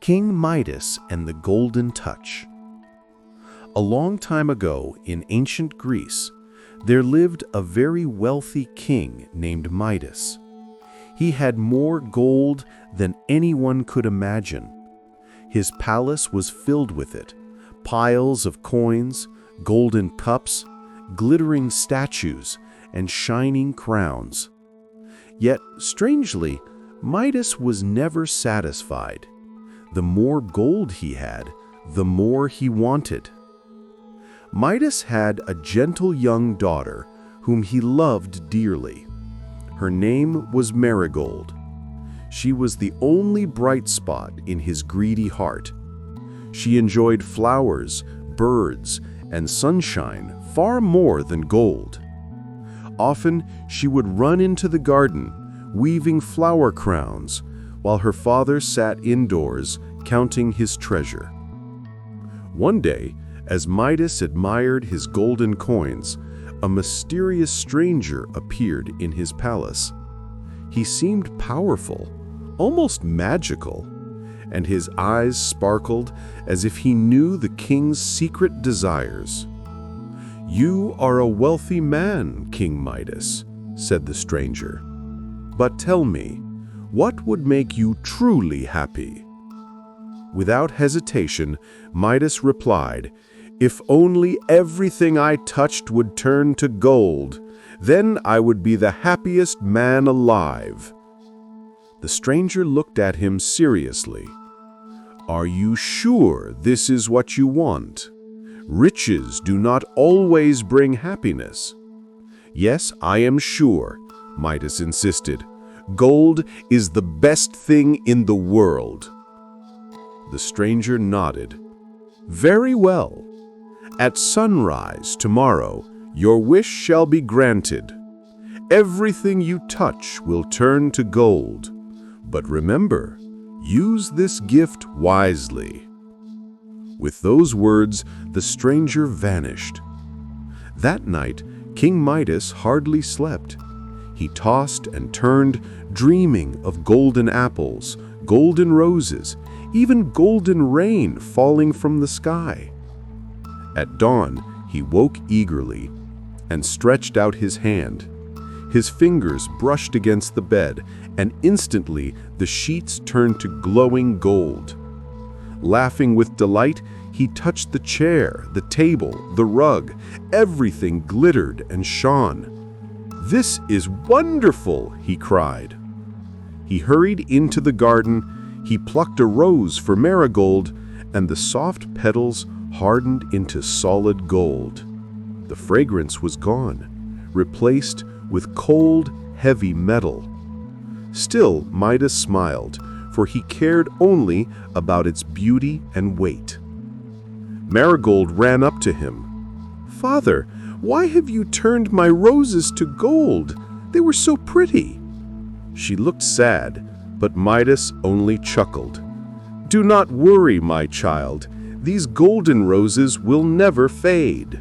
King Midas and the Golden Touch. A long time ago in ancient Greece, there lived a very wealthy king named Midas. He had more gold than anyone could imagine. His palace was filled with it, piles of coins, golden cups, glittering statues, and shining crowns. Yet, strangely, Midas was never satisfied. The more gold he had, the more he wanted. Midas had a gentle young daughter whom he loved dearly. Her name was Marigold. She was the only bright spot in his greedy heart. She enjoyed flowers, birds, and sunshine far more than gold. Often she would run into the garden, weaving flower crowns, while her father sat indoors counting his treasure. One day, as Midas admired his golden coins, a mysterious stranger appeared in his palace. He seemed powerful, almost magical, and his eyes sparkled as if he knew the king's secret desires. "You are a wealthy man, King Midas," said the stranger. "But tell me, what would make you truly happy?" Without hesitation, Midas replied, "If only everything I touched would turn to gold, then I would be the happiest man alive." The stranger looked at him seriously. "Are you sure this is what you want? Riches do not always bring happiness." "Yes, I am sure," Midas insisted. "Gold is the best thing in the world." The stranger nodded. "Very well. At sunrise tomorrow, your wish shall be granted. Everything you touch will turn to gold. But remember, use this gift wisely." With those words, the stranger vanished. That night, King Midas hardly slept. He tossed and turned, dreaming of golden apples, golden roses, even golden rain falling from the sky. At dawn, he woke eagerly and stretched out his hand. His fingers brushed against the bed, and instantly the sheets turned to glowing gold. Laughing with delight, he touched the chair, the table, the rug. Everything glittered and shone. "This is wonderful!" he cried. He hurried into the garden. He plucked a rose for Marigold, and the soft petals hardened into solid gold. The fragrance was gone, replaced with cold, heavy metal. Still, Midas smiled, for he cared only about its beauty and weight. Marigold ran up to him. "Father, why have you turned my roses to gold? They were so pretty." She looked sad, but Midas only chuckled. "Do not worry, my child. These golden roses will never fade."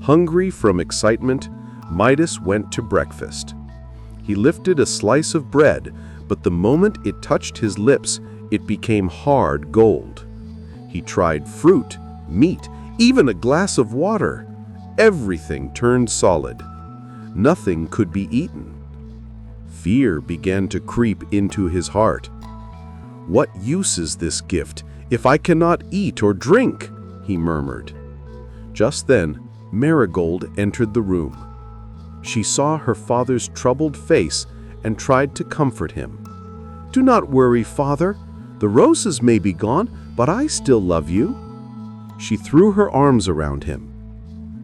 Hungry from excitement, Midas went to breakfast. He lifted a slice of bread, but the moment it touched his lips, it became hard gold. He tried fruit, meat, even a glass of water. Everything turned solid. Nothing could be eaten. Fear began to creep into his heart. "What use is this gift if I cannot eat or drink?" he murmured. Just then, Marigold entered the room. She saw her father's troubled face and tried to comfort him. "Do not worry, father. The roses may be gone, but I still love you." She threw her arms around him.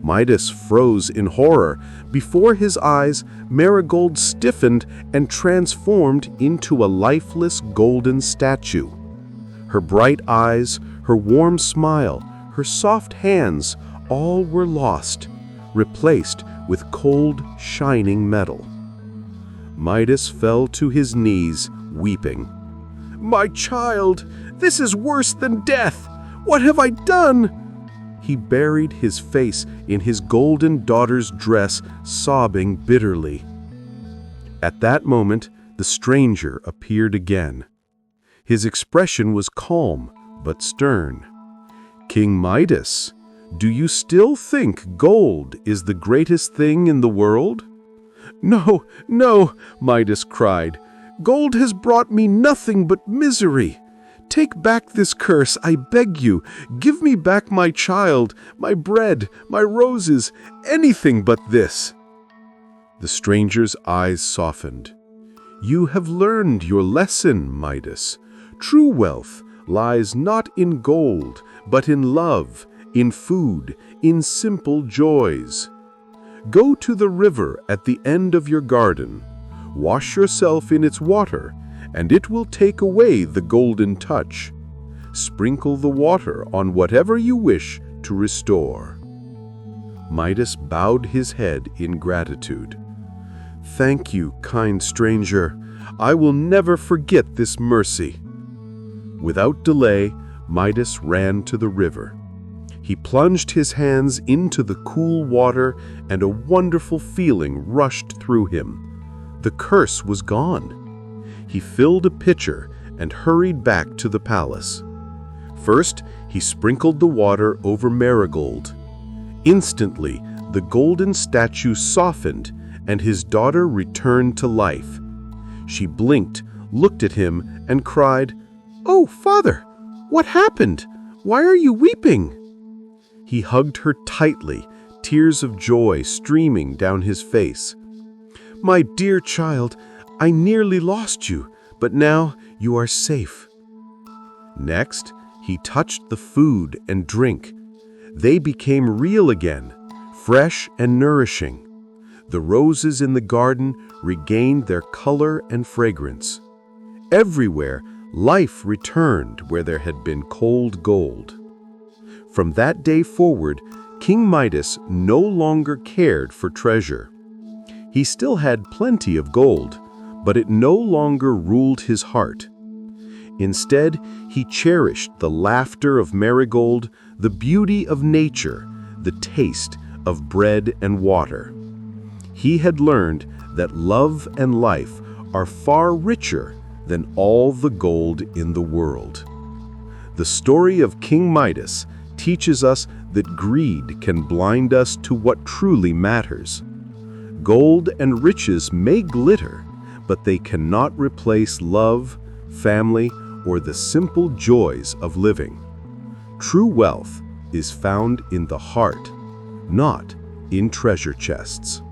Midas froze in horror. Before his eyes, Marigold stiffened and transformed into a lifeless golden statue. Her bright eyes, her warm smile, her soft hands, all were lost, replaced with cold, shining metal. Midas fell to his knees, weeping. "My child, this is worse than death! What have I done?" He buried his face in his golden daughter's dress, sobbing bitterly. At that moment, the stranger appeared again. His expression was calm but stern. "King Midas, do you still think gold is the greatest thing in the world?" "No, no," Midas cried. "Gold has brought me nothing but misery. Take back this curse, I beg you. Give me back my child, my bread, my roses, anything but this." The stranger's eyes softened. "You have learned your lesson, Midas. True wealth lies not in gold, but in love, in food, in simple joys. Go to the river at the end of your garden. Wash yourself in its water, and it will take away the golden touch. Sprinkle the water on whatever you wish to restore." Midas bowed his head in gratitude. "Thank you, kind stranger. I will never forget this mercy." Without delay, Midas ran to the river. He plunged his hands into the cool water, and a wonderful feeling rushed through him. The curse was gone. He filled a pitcher and hurried back to the palace. First, he sprinkled the water over Marigold. Instantly, the golden statue softened, and his daughter returned to life. She blinked, looked at him, and cried, "Oh, father, what happened? Why are you weeping?" He hugged her tightly, tears of joy streaming down his face. "My dear child, I nearly lost you, but now you are safe." Next, he touched the food and drink. They became real again, fresh and nourishing. The roses in the garden regained their color and fragrance. Everywhere, life returned where there had been cold gold. From that day forward, King Midas no longer cared for treasure. He still had plenty of gold, but it no longer ruled his heart. Instead, he cherished the laughter of Marigold, the beauty of nature, the taste of bread and water. He had learned that love and life are far richer than all the gold in the world. The story of King Midas teaches us that greed can blind us to what truly matters. Gold and riches may glitter, but they cannot replace love, family, or the simple joys of living. True wealth is found in the heart, not in treasure chests.